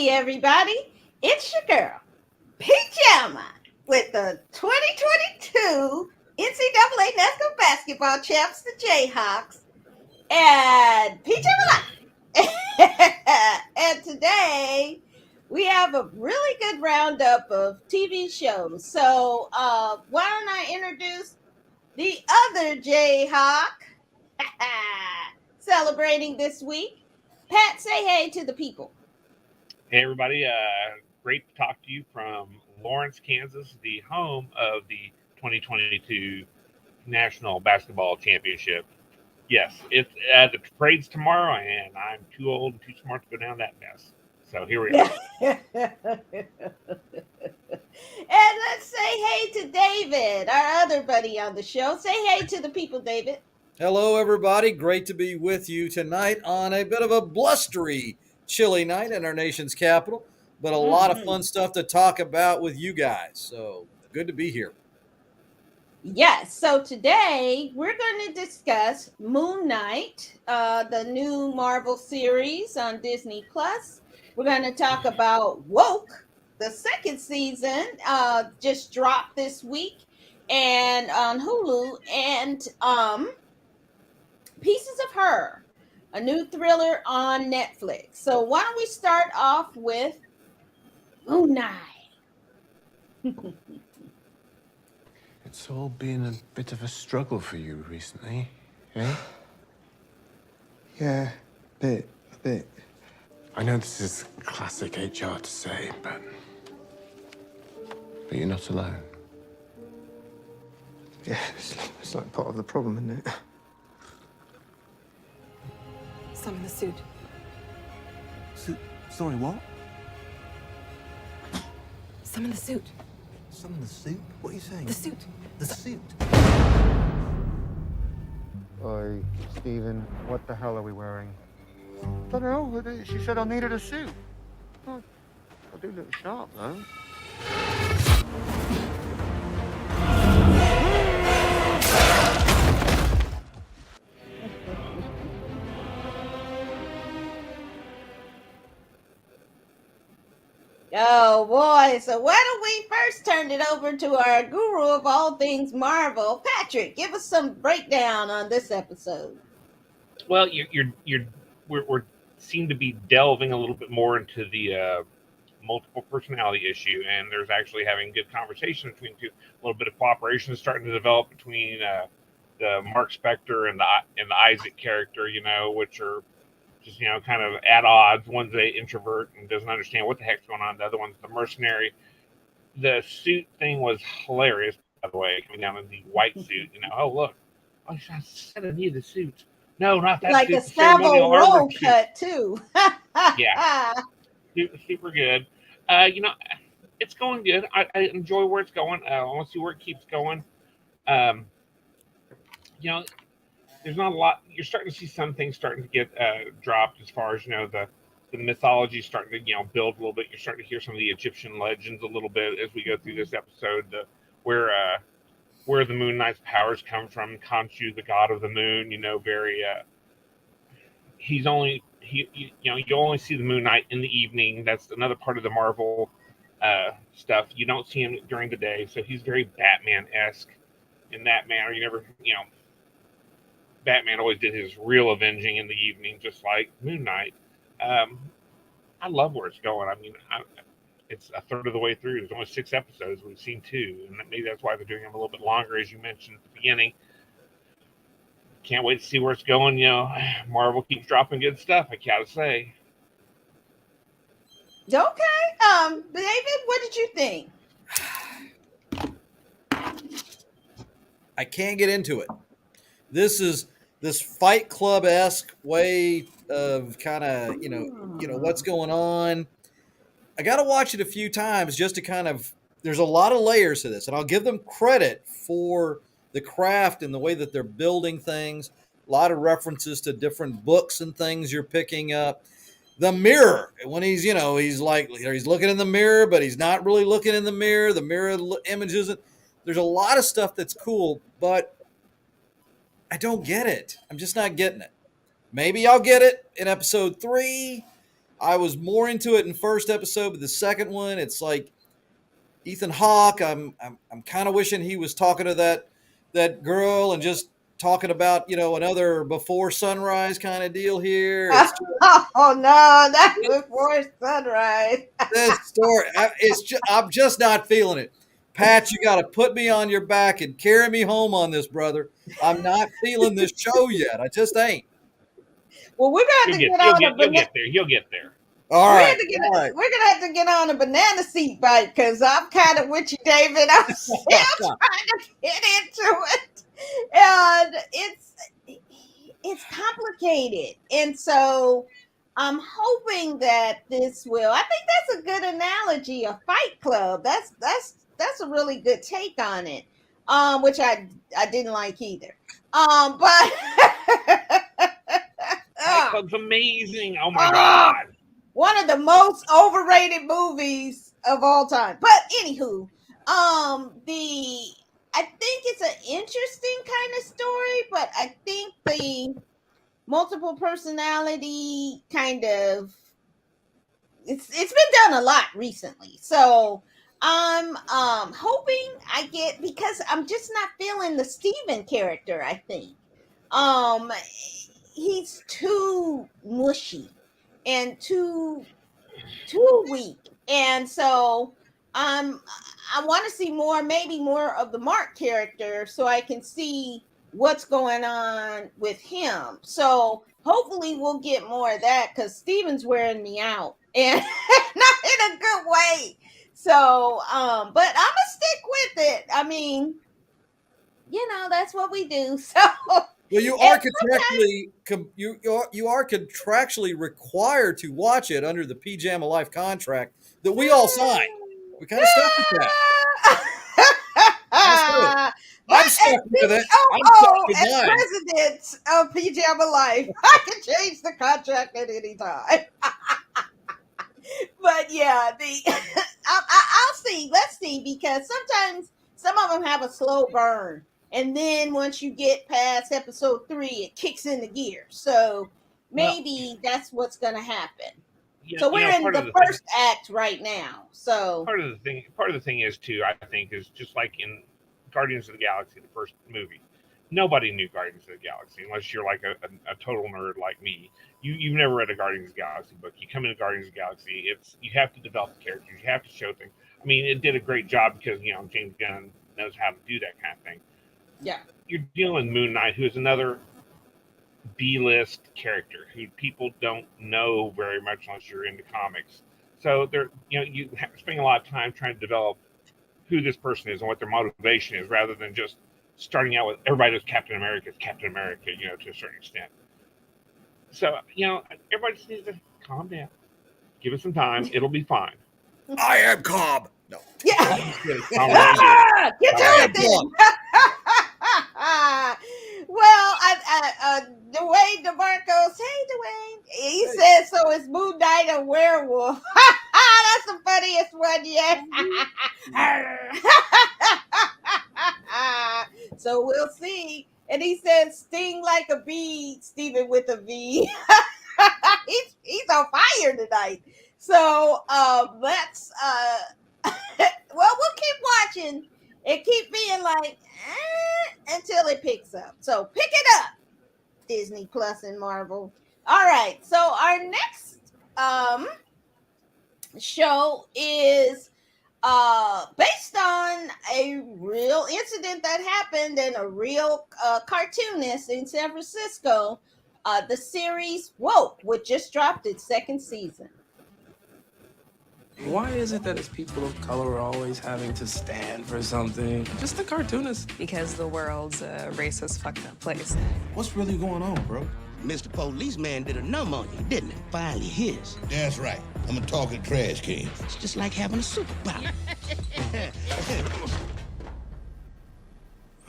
Hey, everybody. It's your girl, PJamma, with the 2022 NCAA National Basketball Champs, the Jayhawks, and PJamma Live. And today we have a really good roundup of TV shows. So, why don't I introduce the other Jayhawk celebrating this week? Pat, say hey to the people. Hey, everybody. Great to talk to you from Lawrence, Kansas, the home of the 2022 National Basketball Championship. Yes, the parade's tomorrow, and I'm too old and too smart to go down that mess. So here we are. And let's say hey to David, our other buddy on the show. Say hey to the people, David. Hello, everybody. Great to be with you tonight on a bit of a blustery, chilly night in our nation's capital, but a lot of fun stuff to talk about with you guys. So good to be here. Yes, so today we're going to discuss Moon Knight, the new Marvel series on Disney Plus. We're going to talk about Woke, the second season, just dropped this week, and on Hulu, and Pieces of Her, a new thriller on Netflix. So why don't we start off with Moon Knight? It's all been a bit of a struggle for you recently, eh? Yeah, a bit. I know this is classic HR to say, but you're not alone. Yeah, it's like part of the problem, isn't it? Some in the suit. Sorry, what? Some in the suit. Some in the suit? What are you saying? The suit. The suit? Oi, Stephen, what the hell are we wearing? Don't know. She said I needed a suit. Oh, I do look sharp, though. Oh boy, so why don't we first turn it over to our guru of all things Marvel, Patrick? Give us some breakdown on this episode. Well, we're seem to be delving a little bit more into the multiple personality issue, and there's actually having good conversation between two. A little bit of cooperation is starting to develop between the Mark Spector and the Isaac character, which are just kind of at odds. One's an introvert and doesn't understand what the heck's going on. The other one's the mercenary. The suit thing was hilarious, by the way, coming down in the white suit. Oh look, I said I need the suit. No, not that like suit. a Savile Row cut too. Yeah, super good. It's going good. I enjoy where it's going. I want to see where it keeps going. There's not a lot. You're starting to see some things starting to get dropped as far as the mythology is starting to build a little bit. You're starting to hear some of the Egyptian legends a little bit as we go through this episode. Where the Moon Knight's powers come from. Khonshu, the god of the moon. He's only you only see the Moon Knight in the evening. That's another part of the Marvel stuff. You don't see him during the day, so he's very Batman-esque in that manner. Batman always did his real avenging in the evening, just like Moon Knight. I love where it's going. It's a third of the way through. There's only 6 episodes. We've seen 2, and maybe that's why they're doing them a little bit longer, as you mentioned at the beginning. Can't wait to see where it's going. Marvel keeps dropping good stuff, I gotta say. Okay. David, what did you think? I can't get into it. This is this Fight Club-esque way of kind of, what's going on. I got to watch it a few times just to kind of, there's a lot of layers to this, and I'll give them credit for the craft and the way that they're building things. A lot of references to different books and things you're picking up. The mirror, when he's looking in the mirror, but he's not really looking in the mirror. The mirror image isn't. There's a lot of stuff that's cool, but I don't get it. I'm just not getting it. Maybe I'll get it in episode 3. I was more into it in first episode, but the second one, it's like Ethan Hawke. I'm kind of wishing he was talking to that girl and just talking about another Before Sunrise kind of deal here. It's Oh no, that's Before Sunrise. this story. I'm just not feeling it. Pat, you got to put me on your back and carry me home on this, brother. I'm not feeling this show yet. I just ain't. Well, we're gonna have to get on a You'll banana. get there. You'll get there. All We're right. we're gonna have to get on a banana seat bike because I'm kind of with you, David. I'm still trying to get into it, and it's complicated, and so I'm hoping that this will. I think that's a good analogy, a Fight Club. That's a really good take on it, which I didn't like either. But Fight Club's amazing. Oh my god. one of the most overrated movies of all time. But anywho, I think it's an interesting kind of story, but I think the multiple personality kind of it's been done a lot recently. So I'm hoping I get, because I'm just not feeling the Steven character, I think. He's too mushy and too weak, and so I want to see more, maybe more of the Mark character, so I can see what's going on with him. So hopefully we'll get more of that, because Steven's wearing me out, and not in a good way. So but I'm gonna stick with it. I mean, that's what we do. So Well, you are contractually required to watch it under the PJamma Life contract that we all signed. We kind of stuck with that. I'm stuck with it. I'm stuck with as mine. president of PJamma Life, I can change the contract at any time. But yeah, I'll see. Let's see, because sometimes some of them have a slow burn, and then once you get past episode 3, it kicks into gear. So maybe that's what's going to happen. So we're in the first act right now. So part of the thing is too, I think, is just like in Guardians of the Galaxy, the first movie. Nobody knew Guardians of the Galaxy unless you're like a total nerd like me. You've never read a Guardians of the Galaxy book. You come into Guardians of the Galaxy, you have to develop the characters, you have to show things. I mean, it did a great job because James Gunn knows how to do that kind of thing. Yeah, you're dealing with Moon Knight, who is another B-list character who people don't know very much unless you're into comics. So you spend a lot of time trying to develop who this person is and what their motivation is, rather than just starting out with everybody knows Captain America is Captain America, to a certain extent. So, everybody just needs to calm down. Give it some time. It'll be fine. I am calm. No. Yeah. Get to it then. Well, Dwayne DeMarco, hey Dwayne, he says, so is Moon Knight a werewolf? That's the funniest one yet. So we'll see. And he says, sting like a bee, Stephen with a V. he's on fire tonight. So let's well, we'll keep watching and keep being like until it picks up. So pick it up, Disney Plus and Marvel. All right, so our next show is based on a real incident that happened and a real cartoonist in San Francisco. The series Woke, which just dropped its 2nd season. Why is it that it's people of color are always having to stand for something? Just the cartoonist. Because the world's a racist, fucked up place. What's really going on, bro? Mr. Policeman did a number on you, didn't it? Finally his. That's right. I'm a talking trash can. It's just like having a superpower.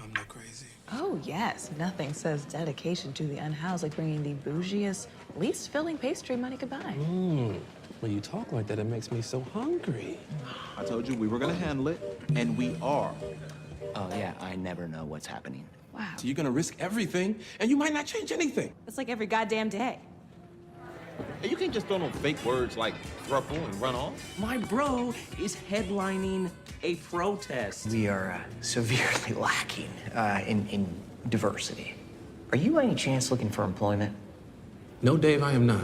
I'm not crazy. Oh, yes. Nothing says dedication to the unhoused like bringing the bougiest, least filling pastry money could buy. When you talk like that, it makes me so hungry. I told you we were gonna handle it, and we are. Oh, yeah, I never know what's happening. Wow. So you're gonna risk everything, and you might not change anything. It's like every goddamn day. Hey, you can't just throw no fake words like thruple and run off. My bro is headlining a protest. We are severely lacking in diversity. Are you by any chance looking for employment? No, Dave, I am not.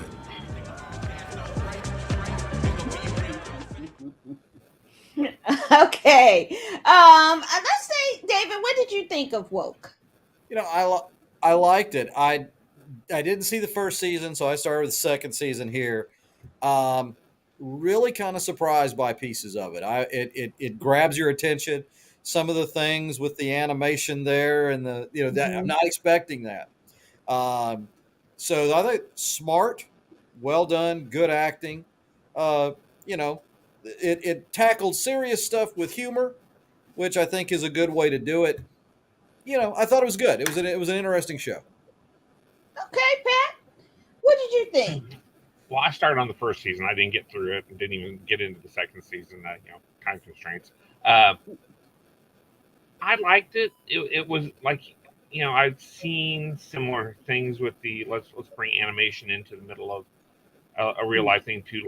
Okay. Let's say, David, what did you think of Woke? You know, I liked it. I didn't see the first season, so I started with the second season here. Really kind of surprised by pieces of it. It grabs your attention. Some of the things with the animation there, and that I'm not expecting that. Um, so I think smart, well done, good acting. Uh, it tackled serious stuff with humor, which I think is a good way to do it. I thought it was good. It was an interesting show. Okay, Pat, what did you think? Well, I started on the first season. I didn't get through it and didn't even get into the second season. Time constraints. I liked it. It was like, I've seen similar things with the let's bring animation into the middle of a real life thing to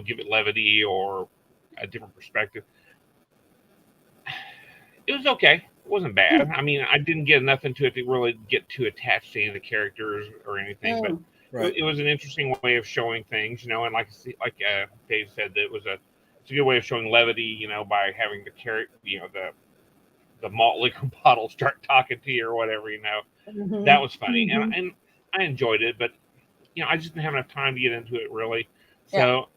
give it levity or a different perspective. It was okay. It wasn't bad. I mean, I didn't get enough into it to really get too attached to any of the characters or anything, but Right. it was an interesting way of showing things, and like Dave said, that it's a good way of showing levity, by having the the malt liquor bottle start talking to you or whatever, that was funny, and I enjoyed it, but I just didn't have enough time to get into it really. So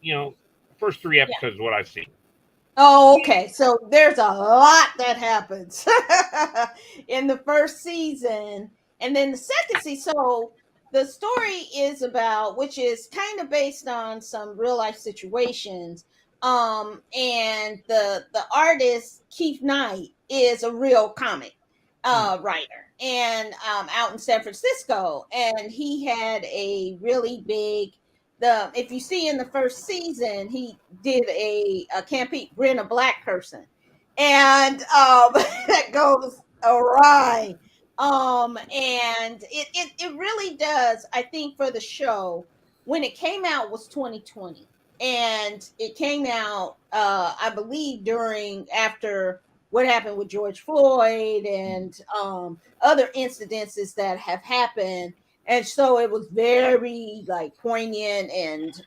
first 3 episodes is what I've seen. Oh, okay. So there's a lot that happens in the first season, and then the second season. So the story is about, which is kind of based on some real life situations. And the artist Keith Knight is a real comic writer, and out in San Francisco, and he had a really big. If you see in the first season, he did a Can't Grin a Black Person, and that goes awry. And it really does. I think for the show, when it came out was 2020, and it came out, I believe, after what happened with George Floyd and other incidences that have happened, and so it was very like poignant and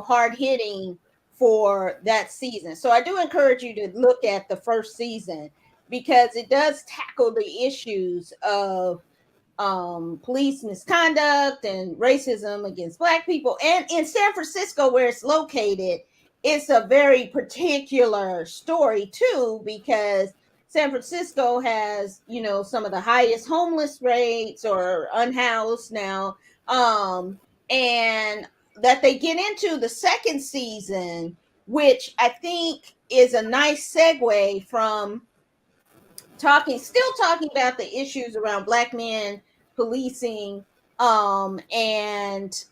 hard hitting for that season. So I do encourage you to look at the first season, because it does tackle the issues of police misconduct and racism against Black people. And in San Francisco, where it's located, it's a very particular story too, because San Francisco has, some of the highest homeless rates or unhoused now. And that they get into the second season, which I think is a nice segue from still talking about the issues around Black men policing and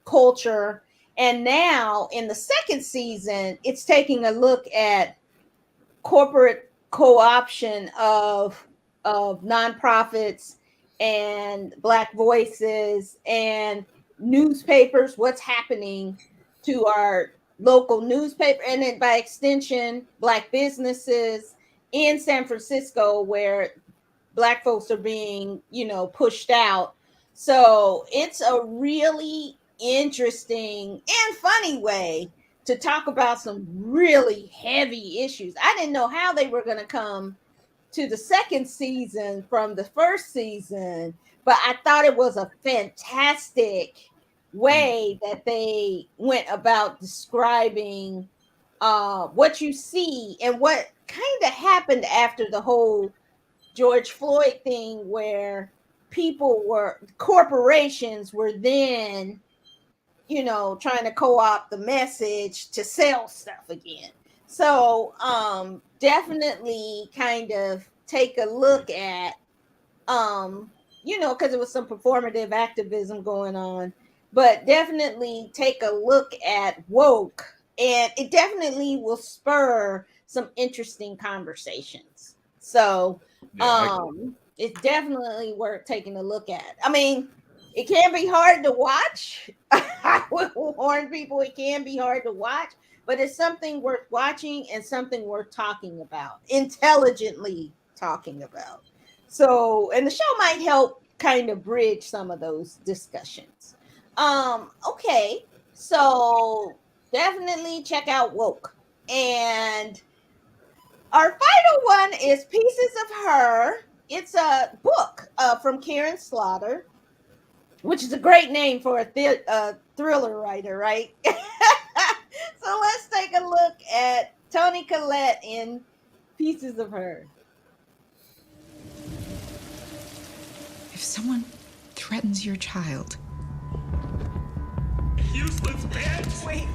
culture. And now in the second season, it's taking a look at corporate co-option of nonprofits and Black voices and newspapers, what's happening to our local newspaper, and then by extension Black businesses in San Francisco, where Black folks are being pushed out. So it's a really interesting and funny way to talk about some really heavy issues. I didn't know how they were going to come to the second season from the first season, but I thought it was a fantastic way that they went about describing what you see and what kind of happened after the whole George Floyd thing, where corporations were then trying to co-opt the message to sell stuff again. So definitely kind of take a look at because it was some performative activism going on, but definitely take a look at Woke, and it definitely will spur some interesting conversations. So it's definitely worth taking a look at. I mean, It can be hard to watch. I will warn people it can be hard to watch, but it's something worth watching and something worth talking about, intelligently talking about. So, and the show might help kind of bridge some of those discussions. Okay, so definitely check out Woke. And our final one is Pieces of Her. It's a book from Karen Slaughter, which is a great name for a thriller writer, right? So let's take a look at Toni Collette in Pieces of Her. If someone threatens your child, Useless bitch! wait.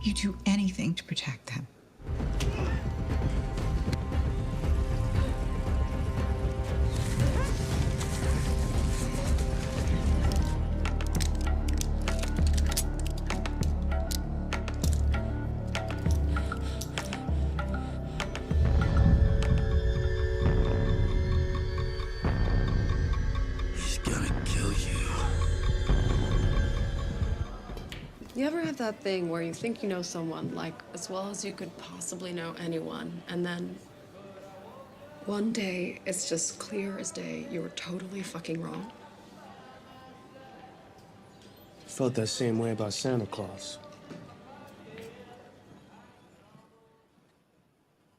You do anything to protect them. He's gonna kill you. You ever have that thing where you think you know someone, like, as well as you could possibly know anyone, and then one day it's just clear as day you were totally fucking wrong? Felt that same way about Santa Claus.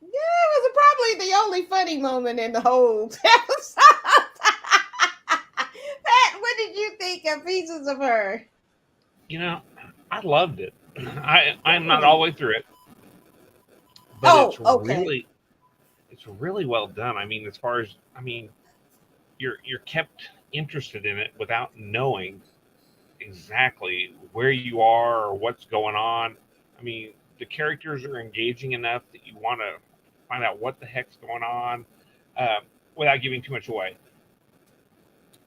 Yeah, it was probably the only funny moment in the whole episode. Pat, what did you think of Pieces of Her? You know, I loved it. I'm not all the way through it, but okay. It's really well done. I mean, as far as you're kept interested in it without knowing exactly where you are or what's going on. I mean, the characters are engaging enough that you want to find out what the heck's going on without giving too much away.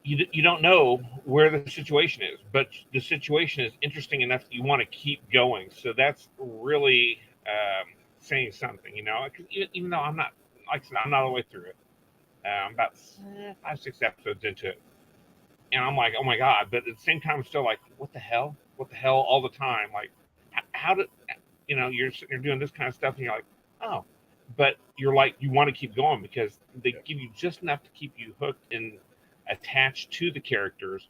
You don't know where the situation is, but the situation is interesting enough that you want to keep going. So that's really saying something, you know. Even though I'm not, like I said, I'm not all the way through it. I'm about 5-6 episodes into it, and I'm like, oh my god! But at the same time, I'm still like, what the hell? What the hell? All the time, like, how did you're doing this kind of stuff, and you're like, oh, but you're like, you want to keep going because they give you just enough to keep you hooked and attached to the characters,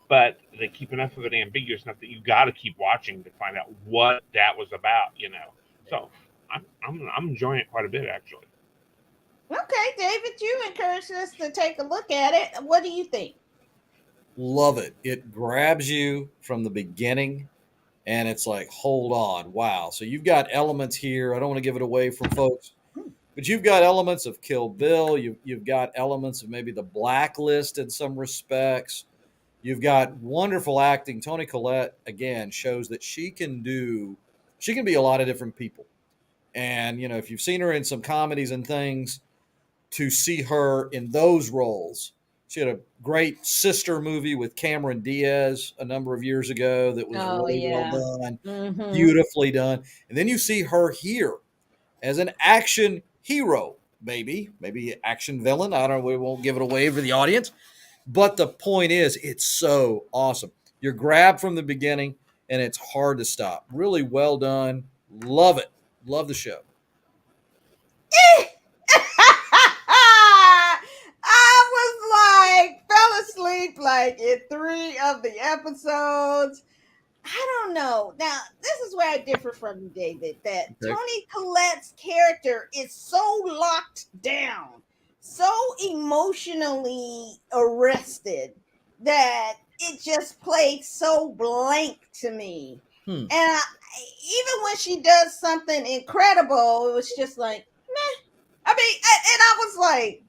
but they keep enough of it ambiguous enough that you got to keep watching to find out what that was about, you know. So I'm enjoying it quite a bit, actually. Okay, David, you encouraged us to take a look at it. What do you think? Love it. It grabs you from the beginning, and it's like, hold on, wow. So you've got elements here. I don't want to give it away from folks, but you've got elements of Kill Bill. You've got elements of maybe The Blacklist in some respects. You've got wonderful acting. Toni Collette again shows that she can be a lot of different people. And if you've seen her in some comedies and things, to see her in those roles. She had a great sister movie with Cameron Diaz a number of years ago that was really well done, beautifully done. And then you see her here as an action hero, maybe action villain. I don't know. We won't give it away for the audience. But the point is, it's so awesome. You're grabbed from the beginning, and it's hard to stop. Really well done. Love it. Love the show. I was like, fell asleep like in 3 of the episodes. I don't know. Now, this is where I differ from you, David, that Toni Collette's character is so locked down, so emotionally arrested that it just played so blank to me. And even when she does something incredible, it was just like, meh. I mean, and I was like,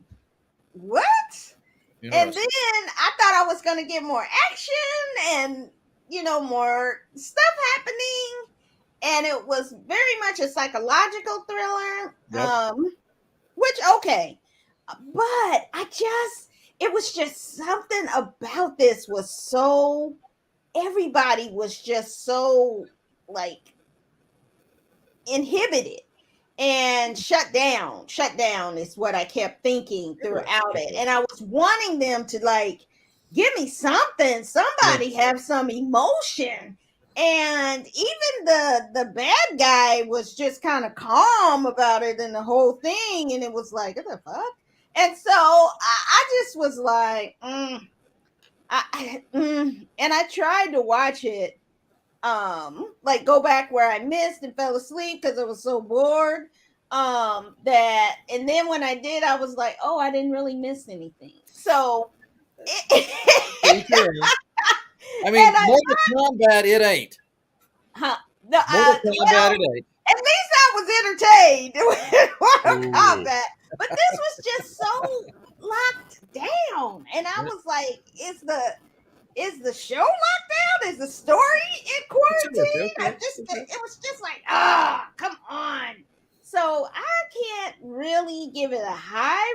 what? And then I thought I was going to get more action and, more stuff happening. And it was very much a psychological thriller. Which, okay. But it was just something about this was so, everybody was just so, like, inhibited. and shut down. Shut down is what I kept thinking throughout it. And I was wanting them to like give me something, somebody have some emotion. And even the bad guy was just kind of calm about it and the whole thing. And it was like, what the fuck? And so I just was like, and I tried to watch it, like go back where I missed and fell asleep because I was so bored. That, and then when I did, I was like, oh, I didn't really miss anything. So I mean, Mortal Kombat, it ain't. Huh? Mortal Kombat, it ain't. At least I was entertained with Mortal Kombat, but this was just so locked down, and I was like, is the show locked down? Is the story in quarantine? It was just like, come on. So I can't really give it a high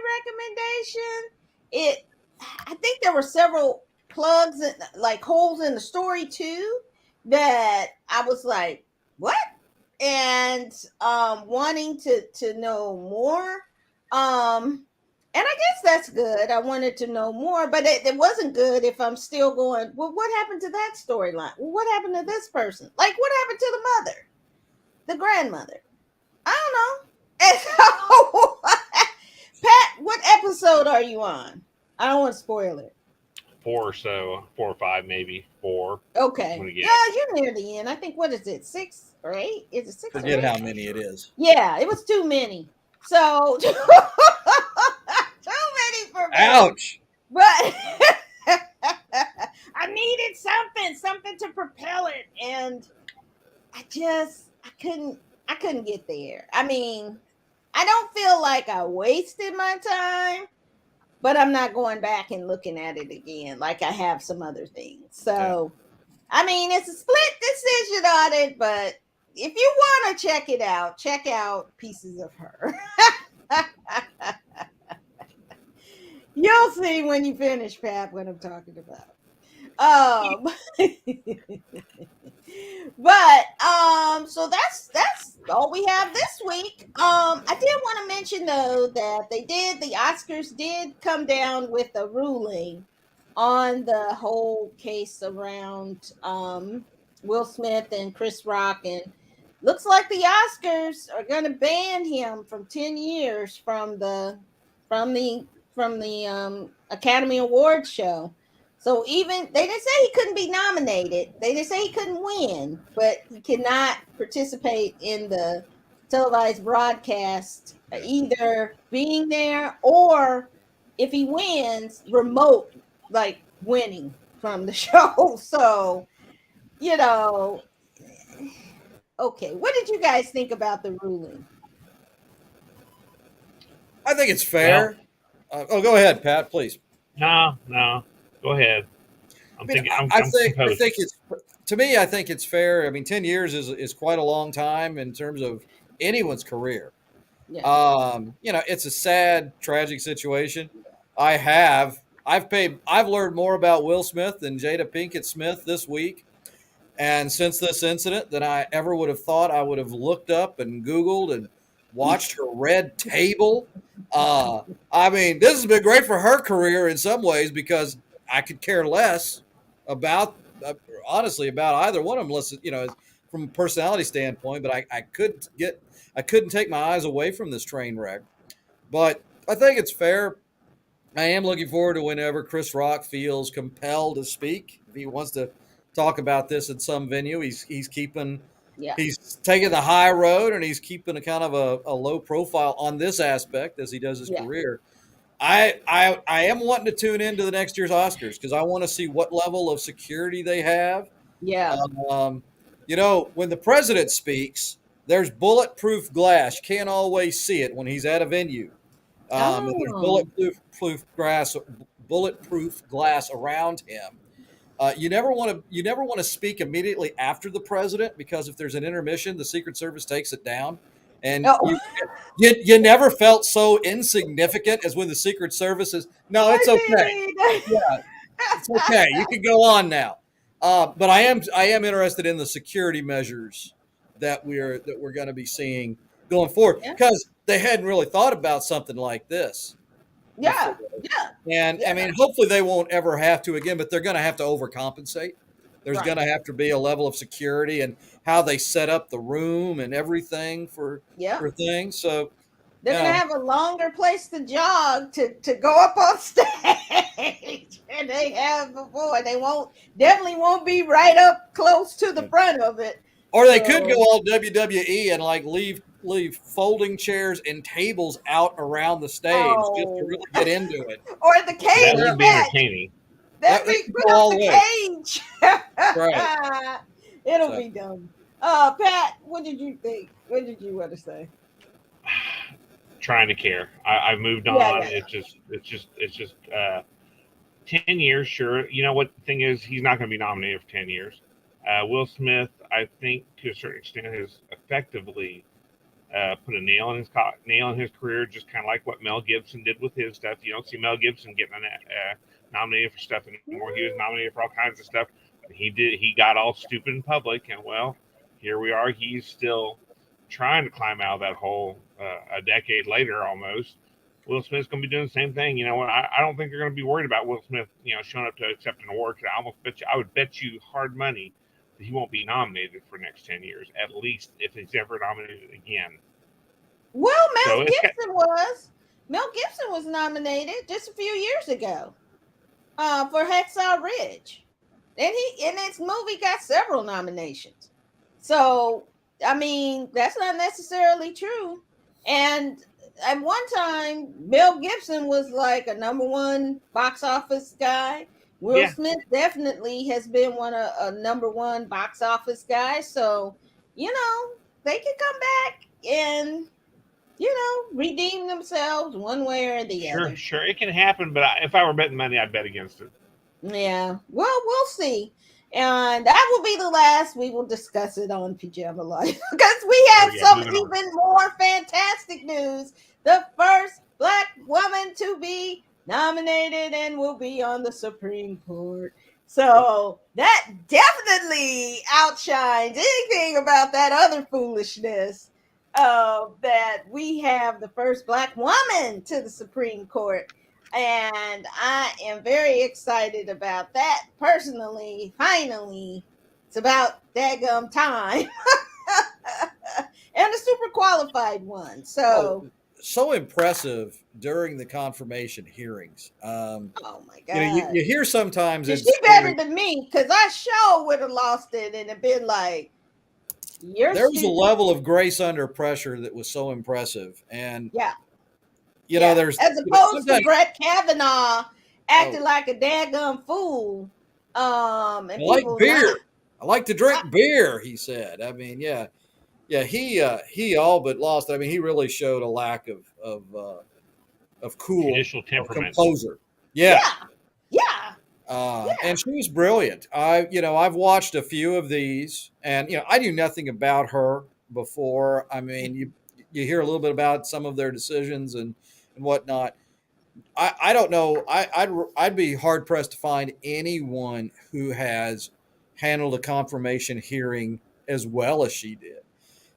recommendation. I think there were several plugs and like holes in the story too that I was like, what? And wanting to know more. And I guess that's good. I wanted to know more, but it wasn't good if I'm still going, well, what happened to that storyline? Well, what happened to this person? Like, what happened to the mother, the grandmother? I don't know. And so, Pat, what episode are you on? I don't want to spoil it. 4 or so, 4 or 5, maybe 4. Okay. Yeah, you're near the end. I think, what is it, 6 or 8? Is it 6 or 8? Forget how many it is. Yeah, it was too many. So, too many for me. Ouch. But I needed something to propel it, and I couldn't get there. I mean, I don't feel like I wasted my time, but I'm not going back and looking at it again like I have some other things. So, I mean, it's a split decision on it, but if you want to check it out, check out Pieces of Her. You'll see when you finish, Pat, what I'm talking about. But so that's all we have this week. I did want to mention though that the Oscars did come down with a ruling on the whole case around Will Smith and Chris Rock, and looks like the Oscars are going to ban him from 10 years from the Academy Awards show. So even they didn't say he couldn't be nominated. They didn't say he couldn't win, but he cannot participate in the televised broadcast, either being there or if he wins, remote, like winning from the show. So, okay. What did you guys think about the ruling? I think it's fair. Go ahead, Pat, please. No, go ahead. I think it's, to me, I think it's fair. I mean, 10 years is quite a long time in terms of anyone's career. Yeah. It's a sad, tragic situation. I've learned more about Will Smith and Jada Pinkett Smith this week, and since this incident, than I ever would have thought. I would have looked up and Googled and watched her Red Table. I mean, this has been great for her career in some ways because I could care less about, honestly, about either one of them, unless, from a personality standpoint. But I couldn't take my eyes away from this train wreck. But I think it's fair. I am looking forward to whenever Chris Rock feels compelled to speak. If he wants to talk about this in some venue, he's keeping. Yeah. He's taking the high road, and he's keeping a kind of a low profile on this aspect as he does his career. I am wanting to tune into the next year's Oscars because I want to see what level of security they have. Yeah. When the president speaks, there's bulletproof glass. You can't always see it when he's at a venue. There's bulletproof glass around him. You never want to speak immediately after the president because if there's an intermission, the Secret Service takes it down. And you never felt so insignificant as when the Secret Service is, no, it's okay. Yeah, it's okay. You can go on now. But I am interested in the security measures that we're going to be seeing going forward Yeah. because they hadn't really thought about something like this before. Yeah. And I Yeah. mean, hopefully they won't ever have to again, but they're going to have to overcompensate. There's going to Right. have to be a level of security and how they set up the room and everything Yeah. for things. So, They're gonna have a longer place to jog to go up on stage than they have before. They definitely won't be right up close to the front of it. or they could go So, all WWE and like leave folding chairs and tables out around the stage just to really get into it. or the That cage would be match. entertaining. That They be could put go up all the the way. cage. Right. It'll So. be dumb. Pat, what did you think? What did you want to say? Trying to care. I've moved on. Yeah. It's just 10 years, sure. You know what the thing is? He's not going to be nominated for 10 years. Will Smith, I think, to a certain extent, has effectively put a nail in his career, just kind of like what Mel Gibson did with his stuff. You don't see Mel Gibson getting nominated for stuff anymore. He was nominated for all kinds of stuff. But he got all stupid in public, and well, here we are. He's still trying to climb out of that hole a decade later almost. Will Smith's going to be doing the same thing. You know, I don't think they're going to be worried about Will Smith, showing up to accept an award. I would bet you hard money that he won't be nominated for the next 10 years, at least if he's ever nominated again. Well, Mel Gibson was nominated just a few years ago for Hacksaw Ridge, and his movie got several nominations. So, I mean, that's not necessarily true. And at one time, Mel Gibson was like a #1 box office guy. Will Smith definitely has been a #1 box office guy. So, they can come back and redeem themselves one way or the other. Sure, it can happen. But if I were betting money, I'd bet against it. Yeah, well, we'll see. And that will be the last we will discuss it on PJamma Life because we have some even more fantastic news. The first Black woman to be nominated and will be on the Supreme Court. So that definitely outshines anything about that other foolishness that we have the first Black woman to the Supreme Court. And I am very excited about that personally. Finally, it's about daggum time. And a super qualified one. So Impressive during the confirmation hearings. Oh my God. You hear sometimes she better than me because I sure would have lost it and it been like, there was a level of grace under pressure that was so impressive. And there's as opposed to Brett Kavanaugh acting like a daggum fool. And I like beer. I like to drink beer, he said. I mean, yeah, he all but lost. I mean, he really showed a lack of cool judicial temperament, composer. Yeah. And she was brilliant. I've watched a few of these, and I knew nothing about her before. I mean, you hear a little bit about some of their decisions and whatnot. I don't know. I'd be hard pressed to find anyone who has handled a confirmation hearing as well as she did.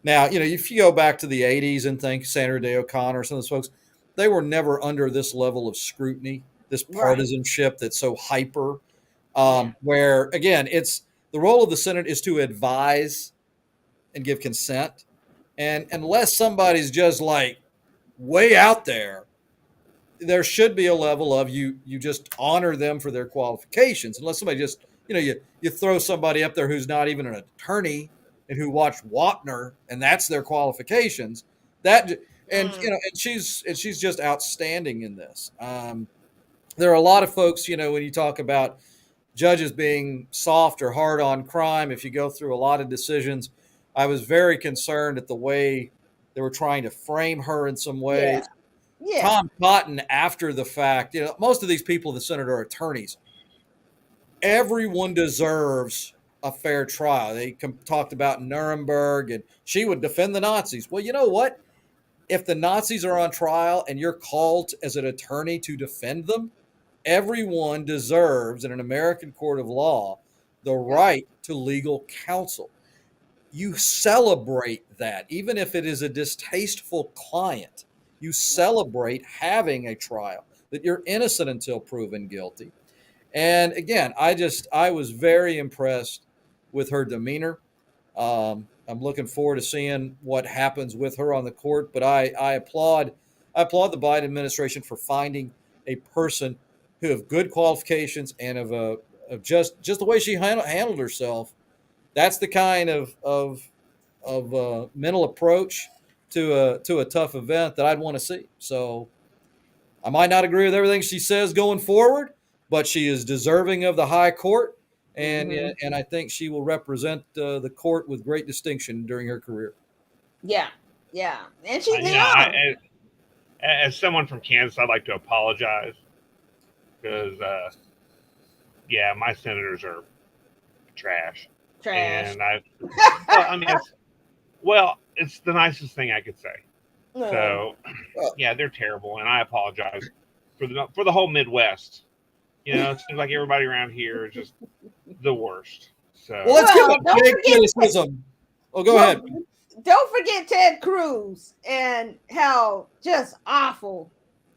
Now, if you go back to the 80s and think Sandra Day O'Connor, some of those folks, they were never under this level of scrutiny, this partisanship that's so hyper, where, again, it's the role of the Senate is to advise and give consent. And unless somebody's just like way out there should be a level of you just honor them for their qualifications. Unless somebody just, you throw somebody up there who's not even an attorney and who watched Wapner and that's their qualifications. And she's just outstanding in this. There are a lot of folks, when you talk about judges being soft or hard on crime, if you go through a lot of decisions, I was very concerned at the way they were trying to frame her in some ways. Yeah. Tom Cotton, after the fact, most of these people in the Senate are attorneys. Everyone deserves a fair trial. They talked about Nuremberg, and she would defend the Nazis. Well, you know what? If the Nazis are on trial and you're called as an attorney to defend them, everyone deserves, in an American court of law, the right to legal counsel. you celebrate that, even if it is a distasteful client. You celebrate having a trial, that you're innocent until proven guilty. And again, I was very impressed with her demeanor. I'm looking forward to seeing what happens with her on the court. But I applaud the Biden administration for finding a person who have good qualifications and of just the way she handled herself. That's the kind of mental approach to a tough event that I'd want to see. So I might not agree with everything she says going forward, but she is deserving of the high court, and Mhm. and I think she will represent the court with great distinction during her career. Yeah, yeah, and she's You know, young. as someone from Kansas, I'd like to apologize because, yeah, my senators are trash. Trash. And I mean, it's the nicest thing I could say. So, yeah, they're terrible, and I apologize for the whole Midwest. You know, it seems like everybody around here is just the worst. So, Well, let's give a don't big forget- criticism. Oh, go ahead. Don't forget Ted Cruz and how just awful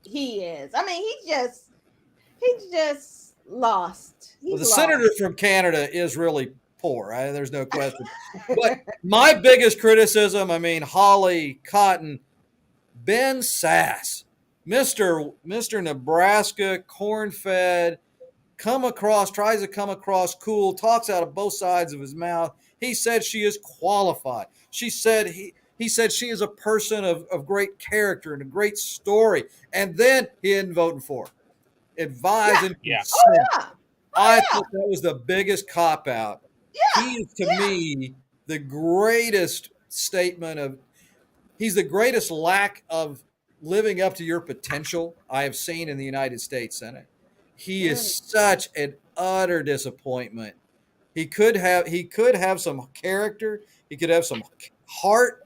he is. I mean, he's just lost. Well, He's the lost. senator from Canada is really poor. There's no question. But my biggest criticism, I mean, Holly Cotton, Ben Sass, Mr. Nebraska, corn-fed, tries to come across cool, talks out of both sides of his mouth. He said she is qualified. He said she is a person of great character and a great story. And then he isn't voting for her. Advise and consent. I thought that was the biggest cop out. He is to me the greatest statement of he's the greatest lack of living up to your potential I have seen in the United States Senate. He is such an utter disappointment. He could have some character, he could have some heart,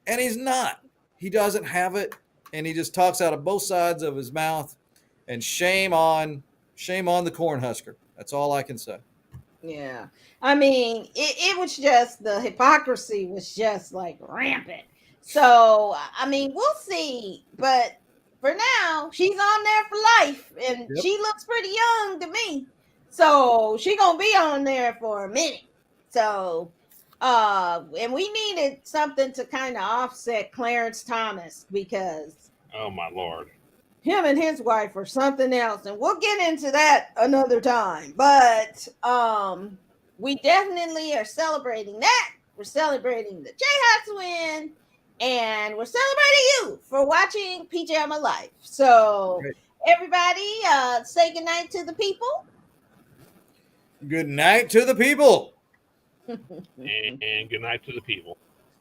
and he's not. He doesn't have it, and he just talks out of both sides of his mouth. And shame on the Cornhusker. That's all I can say. Yeah. I mean, it was just the hypocrisy was just like rampant. So, I mean, we'll see. But for now, she's on there for life. And she looks pretty young to me. So she gonna be on there for a minute. So and we needed something to kind of offset Clarence Thomas because oh my Lord. him and his wife are something else, and we'll get into that another time. But we definitely are celebrating that. We're celebrating the Jayhawks win, and we're celebrating you for watching PJamma Live. So everybody, say goodnight to the people. Good night to the people. And good night to the people.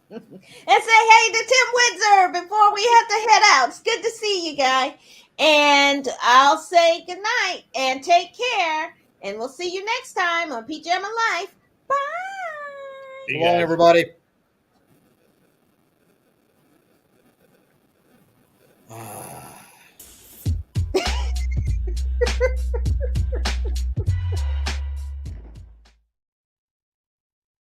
And say hey to Tim Windsor before we have to head out. It's good to see you guys. And I'll say goodnight and take care. And we'll see you next time on PJamma Life. Bye. So long, everybody. Ah.